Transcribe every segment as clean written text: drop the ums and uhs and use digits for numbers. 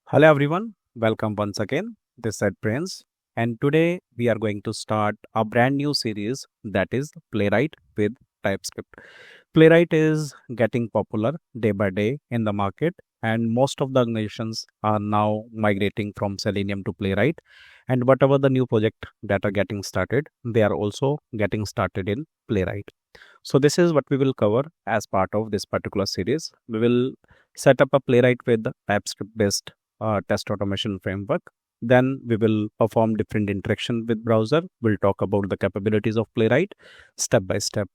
Hello everyone, welcome once again. This is Prince, and today we are going to start a brand new series that is Playwright with TypeScript. Playwright is getting popular day by day in the market, and most of the organizations are now migrating from Selenium to Playwright. And whatever the new project that are getting started, they are also getting started in Playwright. So this is what we will cover as part of this particular series. We will set up a Playwright with TypeScript based test automation framework. Then we will perform different interaction with browser. We'll talk about the capabilities of Playwright step by step.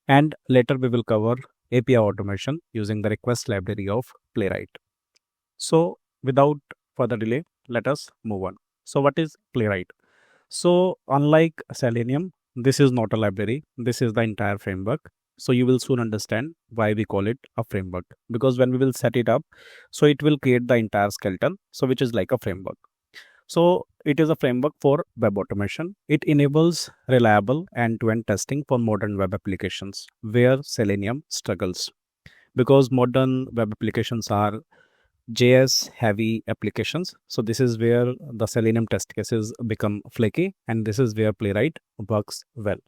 And later we will cover API automation using the request library of Playwright. So without further delay, let us move on. So what is Playwright? So unlike Selenium, this is not a library. This is the entire framework. So you will soon understand why we call it a framework, because when we will set it up, so it will create the entire skeleton, so which is like a framework. So it is a framework for web automation. It enables reliable end-to-end testing for modern web applications where Selenium struggles, because modern web applications are JS heavy applications. So this is where the Selenium test cases become flaky, and this is where Playwright works well.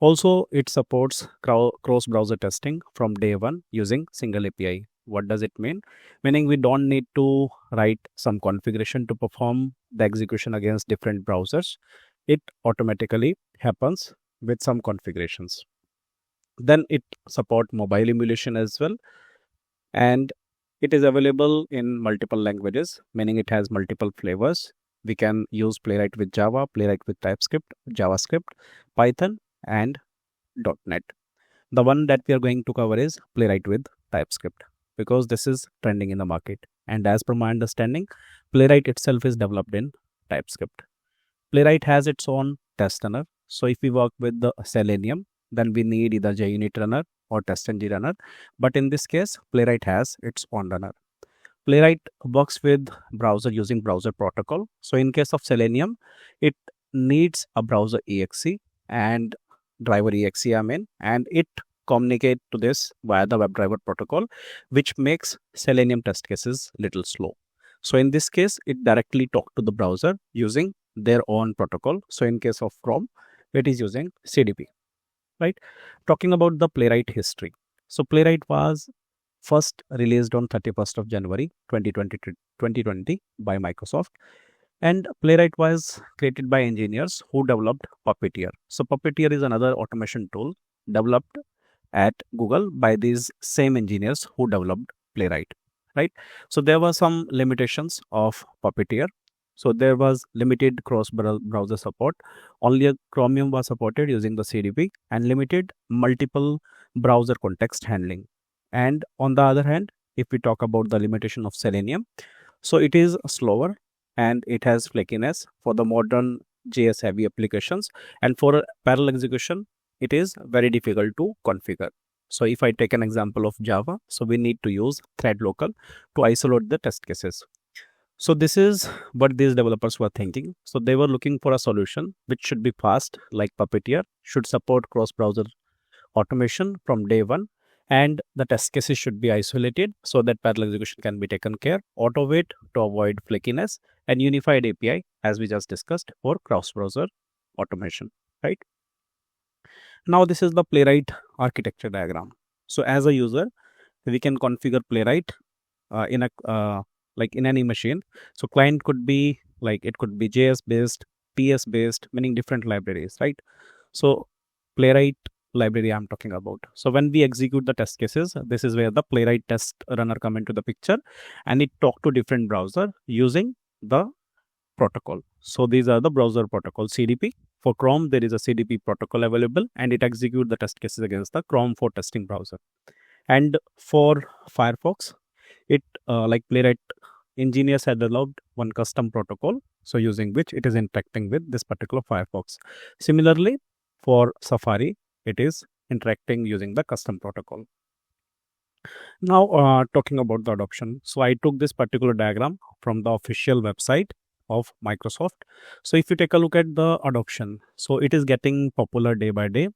Also, it supports cross-browser testing from day one using single API. What does it mean? Meaning we don't need to write some configuration to perform the execution against different browsers. It automatically happens with some configurations. Then it supports mobile emulation as well. And it is available in multiple languages, meaning it has multiple flavors. We can use Playwright with Java, Playwright with TypeScript, JavaScript, Python, and .NET. The one that we are going to cover is Playwright with TypeScript, because this is trending in the market. And as per my understanding, Playwright itself is developed in TypeScript. Playwright has its own test runner. So if we work with the Selenium, then we need either JUnit runner or TestNG runner. But in this case, Playwright has its own runner. Playwright works with browser using browser protocol. So in case of Selenium, it needs a browser exe and driver exe, and it communicate to this via the WebDriver protocol, which makes Selenium test cases little slow. So in this case, it directly talk to the browser using their own protocol. So in case of Chrome, it is using CDP, right? Talking about the Playwright history. So Playwright was first released on 31st of January 2020 by Microsoft. And Playwright was created by engineers who developed Puppeteer. So Puppeteer is another automation tool developed at Google by these same engineers who developed Playwright, right? So there were some limitations of Puppeteer. So there was limited cross-browser support. Only Chromium was supported using the CDP, and limited multiple browser context handling. And on the other hand, if we talk about the limitation of Selenium, so it is slower and it has flakiness for the modern JS heavy applications, and for parallel execution, it is very difficult to configure. So if I take an example of Java, so we need to use thread local to isolate the test cases. So this is what these developers were thinking. So they were looking for a solution which should be fast, like Puppeteer, should support cross-browser automation from day one, and the test cases should be isolated so that parallel execution can be taken care, auto-wait to avoid flakiness, and unified API, as we just discussed, for cross-browser automation, right? Now this is the Playwright architecture diagram. So as a user, we can configure Playwright in any machine. So client could be it could be JS based, PS based, meaning different libraries, right? So Playwright library I'm talking about. So when we execute the test cases, this is where the Playwright test runner come into the picture, and it talk to different browser using the protocol. So these are the browser protocol CDP. For Chrome, there is a CDP protocol available, and it executes the test cases against the Chrome for testing browser. And for Firefox, it Playwright engineers had developed one custom protocol, so using which it is interacting with this particular Firefox. Similarly, for Safari, it is interacting using the custom protocol. Now, talking about the adoption. So I took this particular diagram from the official website of Microsoft. So if you take a look at the adoption, so it is getting popular day by day,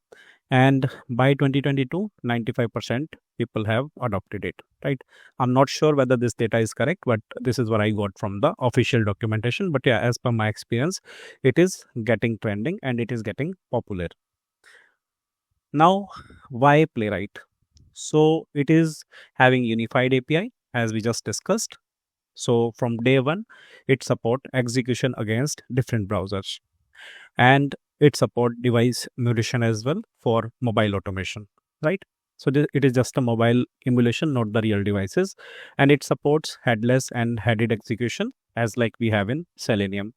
And by 2022, 95% people have adopted it, right? I'm not sure whether this data is correct, but this is what I got from the official documentation. But yeah, as per my experience, it is getting trending and it is getting popular. Now, why Playwright? So it is having unified API, as we just discussed. So from day one, it support execution against different browsers, and it support device emulation as well for mobile automation, right? So it is just a mobile emulation, not the real devices, and it supports headless and headed execution as like we have in Selenium.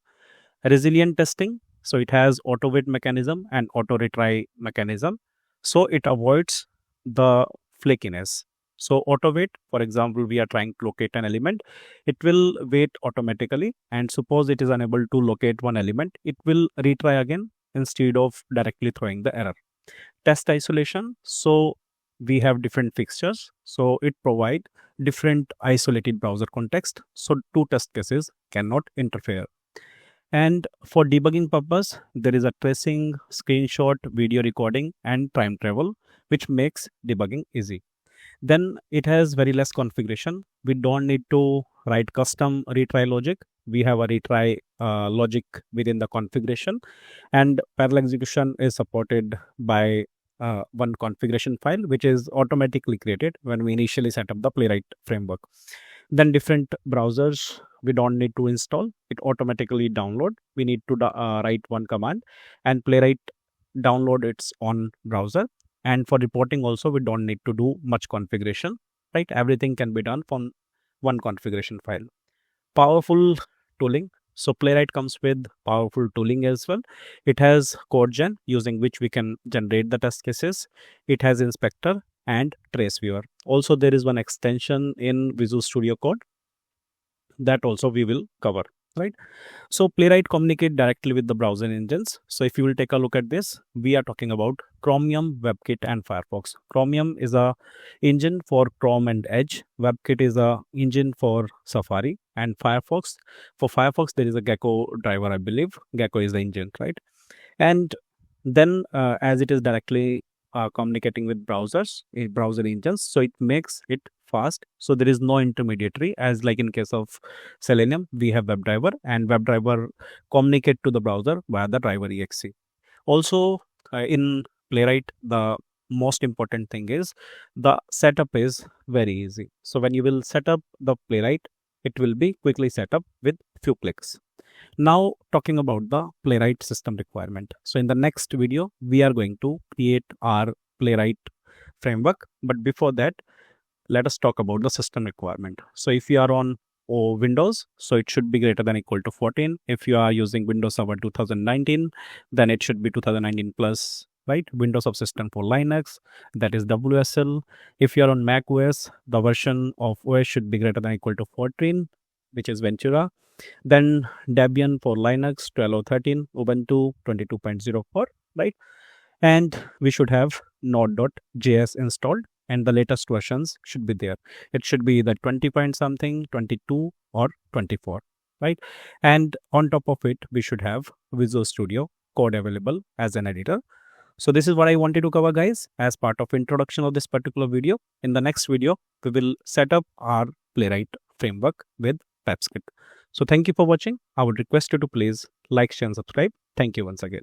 Resilient testing, so it has auto wait mechanism and auto retry mechanism, so it avoids the flakiness. So auto wait, for example, we are trying to locate an element, it will wait automatically, and suppose it is unable to locate one element, it will retry again instead of directly throwing the error. Test isolation, so we have different fixtures, so it provide different isolated browser context, so two test cases cannot interfere. And for debugging purpose, there is a tracing, screenshot, video recording, and time travel, which makes debugging easy. Then it has very less configuration. We don't need to write custom retry logic. We have a retry logic within the configuration, and parallel execution is supported by one configuration file, which is automatically created when we initially set up the Playwright framework. Then different browsers we don't need to install, it automatically download. We need to write one command, and Playwright download its own browser. And for reporting also, we don't need to do much configuration, right? Everything can be done from one configuration file. Powerful tooling, so Playwright comes with powerful tooling as well. It has code gen, using which we can generate the test cases. It has inspector and trace viewer. Also there is one extension in Visual Studio Code that also we will cover, right? So Playwright communicate directly with the browser engines. So if you will take a look at this, we are talking about Chromium, WebKit, and Firefox. Chromium is a engine for Chrome and Edge. WebKit is a engine for Safari, and Firefox, for Firefox there is a 𝐏𝐥𝐻 driver, I believe. 𝐏𝐿 is the engine, right? And then as it is directly communicating with browsers, browser engines, so it makes it fast. So there is no intermediary, as like in case of Selenium, we have WebDriver, and WebDriver communicate to the browser via the driver exe. Also in Playwright, the most important thing is the setup is very easy. So when you will set up the Playwright, it will be quickly set up with few clicks. Now talking about the Playwright system requirement. So in the next video, we are going to create our Playwright framework. But before that, let us talk about the system requirement. So if you are on Windows, so it should be greater than equal to 14. If you are using Windows Server 2019, then it should be 2019 plus, right? Windows Subsystem for Linux, that is WSL. If you are on Mac OS, the version of OS should be greater than equal to 14, which is Ventura. Then Debian for Linux 12.13, Ubuntu 22.04, right? And we should have node.js installed, and the latest versions should be there. It should be either 20 point something, 22 or 24, right? And on top of it, we should have Visual Studio Code available as an editor. So this is what I wanted to cover, guys, as part of introduction of this particular video. In the next video, we will set up our Playwright framework with TypeScript. So thank you for watching. I would request you to please like, share, and subscribe. Thank you once again.